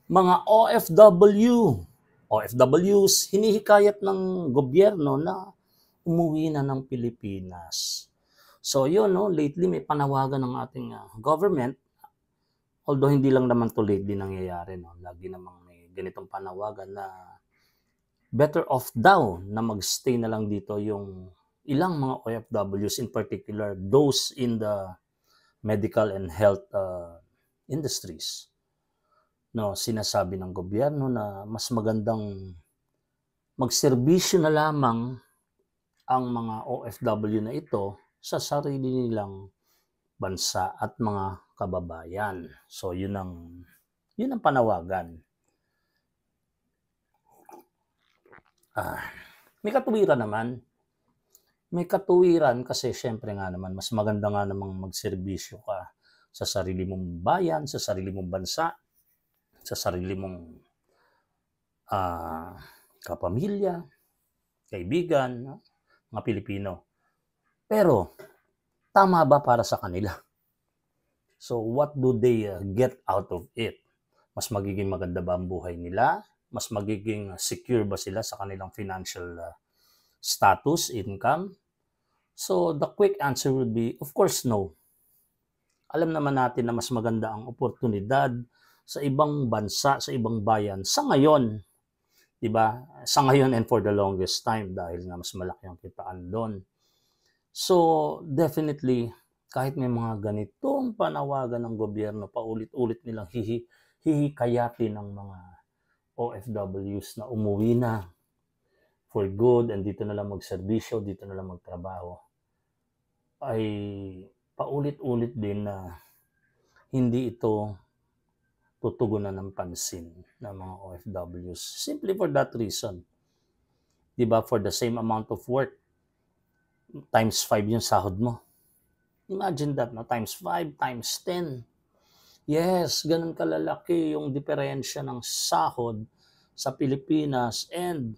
Mga OFWs, hinihikayat ng gobyerno na umuwi na ng Pilipinas. So yun, no, lately may panawagan ng ating government, although hindi lang naman to lately nangyayari, no, lagi namang may ganitong panawagan na better off daw na magstay na lang dito yung ilang mga OFWs, in particular those in the medical and health industries. No, sinasabi ng gobyerno na mas magandang magserbisyo na lamang ang mga OFW na ito sa sarili nilang bansa at mga kababayan. So yun ang panawagan. May katuwiran naman. May katuwiran kasi syempre nga naman mas maganda nga namang magserbisyo ka sa sarili mong bayan, sa sarili mong bansa, sa sarili mong kapamilya, kaibigan, mga Pilipino. Pero tama ba para sa kanila? So what do they get out of it? Mas magiging maganda ba ang buhay nila? Mas magiging secure ba sila sa kanilang financial status, income? So the quick answer would be, of course, no. Alam naman natin na mas maganda ang oportunidad sa ibang bansa, sa ibang bayan sa ngayon. Diba? Sa ngayon and for the longest time dahil nga mas malaki ang kitaan doon. So definitely, kahit may mga ganitong panawagan ng gobyerno, paulit-ulit nilang hihikayatin ng mga OFWs na umuwi na for good and dito na lang magserbisyo, dito na lang magtrabaho, ay paulit-ulit din na hindi ito tutugunan ng pansin ng mga OFWs. Simply for that reason. Diba, for the same amount of work, times 5 yung sahod mo. Imagine that, no? Times 5, times 10. Yes, ganun kalalaki yung diferensya ng sahod sa Pilipinas and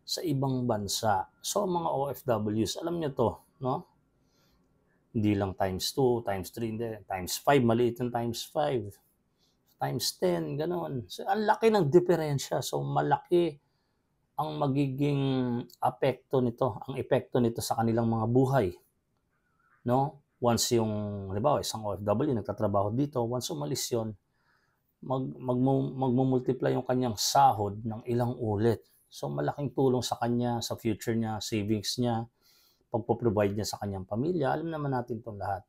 sa ibang bansa. So, mga OFWs, alam nyo to, no? Hindi lang times 2, times 3, hindi. Times 5, maliit yung times 5. Times 10, ganun. So, ang laki ng diferensya. So, malaki ang magiging epekto nito sa kanilang mga buhay. No? Once yung, halimbawa, isang OFW nagtatrabaho dito, once umalis yun, magmumultiply yung kanyang sahod ng ilang ulit. So, malaking tulong sa kanya, sa future niya, savings niya, pagpo-provide niya sa kanyang pamilya. Alam naman natin itong lahat.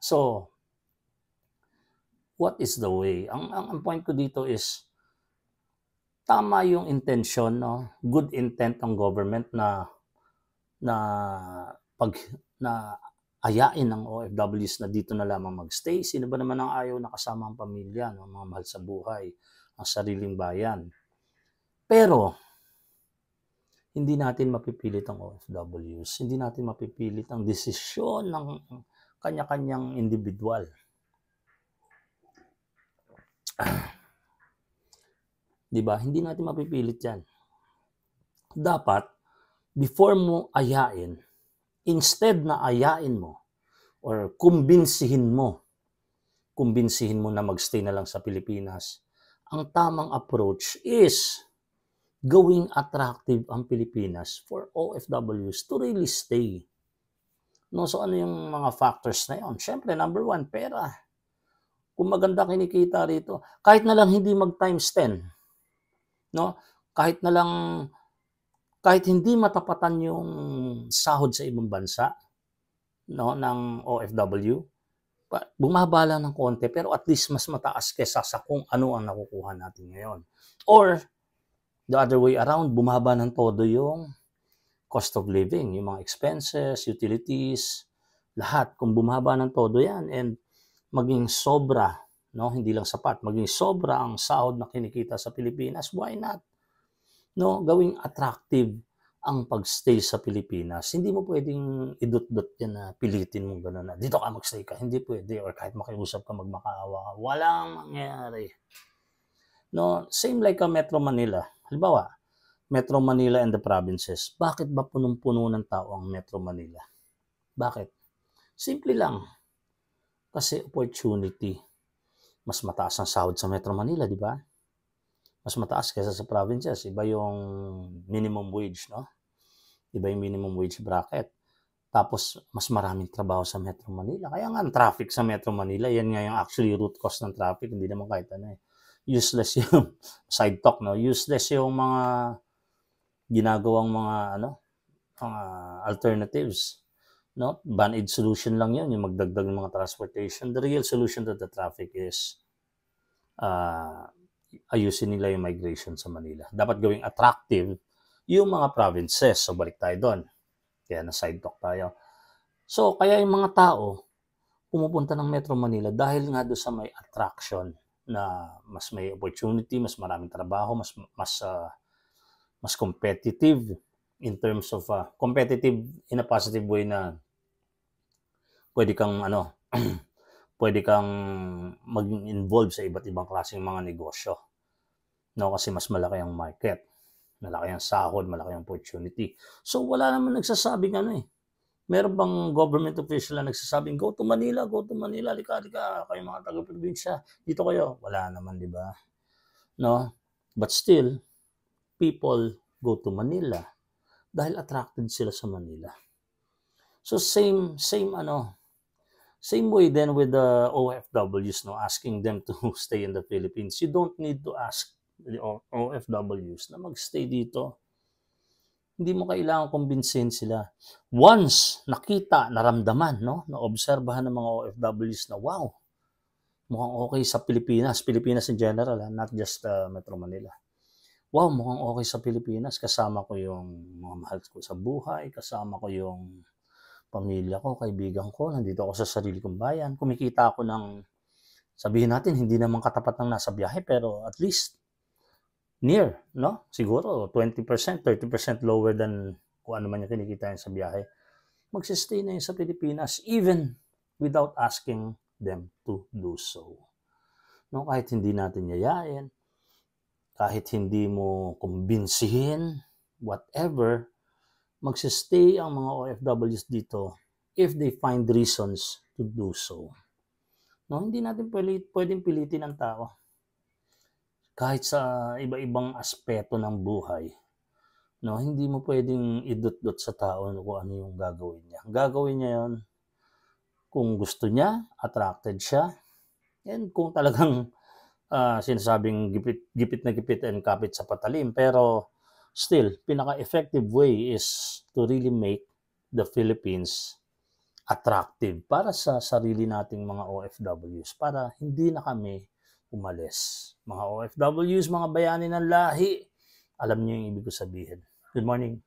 So, what is the way? Ang point ko dito is, tama yung intention, no? Good intent ng government na ayain ng OFWs na dito na lamang magstay. Sino ba naman ang ayaw na kasama ang pamilya, no? Mga mahal sa buhay, ang sariling bayan. Pero, hindi natin mapipilit ang OFWs. Hindi natin mapipilit ang desisyon ng kanya-kanyang individual. Diba? Hindi natin mapipilit yan. Dapat, before mo ayain, instead na ayain mo or kumbinsihin mo na magstay na lang sa Pilipinas, ang tamang approach is gawing attractive ang Pilipinas for OFWs to really stay. No, so ano yung mga factors na yun? Siyempre, number 1, pera. Kung maganda kinikita rito, kahit na lang hindi mag times 10, no? Kahit hindi matapatan yung sahod sa ibang bansa, no, ng OFW, bumaba lang ng konti, pero at least mas mataas kaysa sa kung ano ang nakukuha natin ngayon. Or, the other way around, bumaba ng todo yung cost of living, yung mga expenses, utilities, lahat. Kung bumaba ng todo yan and maging sobra, no, hindi lang sapat, maging sobra ang sahod na kinikita sa Pilipinas, why not? No, gawing attractive ang pagstay sa Pilipinas. Hindi mo pwedeng idot-dot yan na pilitin mo gano'n na dito ka magstay ka. Hindi pwede. Or kahit makiusap ka, magmakaawa ka. Walang mangyayari. No, same like Metro Manila. Halimbawa, Metro Manila and the provinces. Bakit ba punong-puno ng tao ang Metro Manila? Bakit? Simple lang. Kasi opportunity. mas mataas ang sahod sa Metro Manila, di ba? Mas mataas kaysa sa provinces. Iba yung minimum wage, no? Iba yung minimum wage bracket. Tapos, mas maraming trabaho sa Metro Manila. Kaya nga, ang traffic sa Metro Manila, yan nga yung actually root cause ng traffic. Hindi naman kahit ano eh. Useless yung side talk, no? Useless yung mga ginagawang mga alternatives. No? Band-aid solution lang yun, yung magdagdag ng mga transportation. The real solution to the traffic is ayusin nila yung migration sa Manila. Dapat gawing attractive yung mga provinces. So, balik tayo doon. Kaya na side talk tayo. So, kaya yung mga tao pumupunta ng Metro Manila dahil nga doon sa may attraction na mas may opportunity, mas maraming trabaho, mas competitive in terms of competitive in a positive way na pwede kang pwede kang maging involved sa iba't ibang klaseng mga negosyo. No, kasi mas malaki ang market, malaki ang sahod, malaki ang opportunity. So wala naman nagsasabing meron bang government official na nagsasabing go to Manila, halika, kayo mga taga-probinsya, dito kayo. Wala naman, di ba? No? But still, people go to Manila dahil attracted sila sa Manila. So same way then with the OFWs, no, asking them to stay in the Philippines. You don't need to ask the OFWs na magstay dito. Hindi mo kailangan kumbinsihin sila. Once nakita, naramdaman, no, naobserbahan ng mga OFWs na wow, mukhang okay sa Pilipinas in general, not just Metro Manila. Wow, mukhang okay sa Pilipinas. Kasama ko yung mga mahal ko sa buhay, kasama ko yung pamilya ko, kaibigan ko, nandito ako sa sarili kong bayan. Kumikita ako ng, sabihin natin, hindi naman katapat ng nasa biyahe, pero at least near, no? Siguro 20%, 30% lower than kung ano man yung kinikita sa biyahe. Magsistay na yun sa Pilipinas even without asking them to do so. No? Kahit hindi natin yayain, kahit hindi mo kumbinsihin, whatever, magsistay ang mga OFWs dito if they find reasons to do so. No, hindi natin pwedeng pilitin ang tao. Kahit sa iba-ibang aspeto ng buhay, no, hindi mo pwedeng idot-dot sa tao kung ano yung gagawin niya. Gagawin niya yon kung gusto niya, attracted siya, and kung talagang sinasabing gipit na gipit and kapit sa patalim, pero still, pinaka-effective way is to really make the Philippines attractive para sa sarili nating mga OFWs, para hindi na kami umalis. Mga OFWs, mga bayani ng lahi, alam niyo yung ibig ko sabihin. Good morning.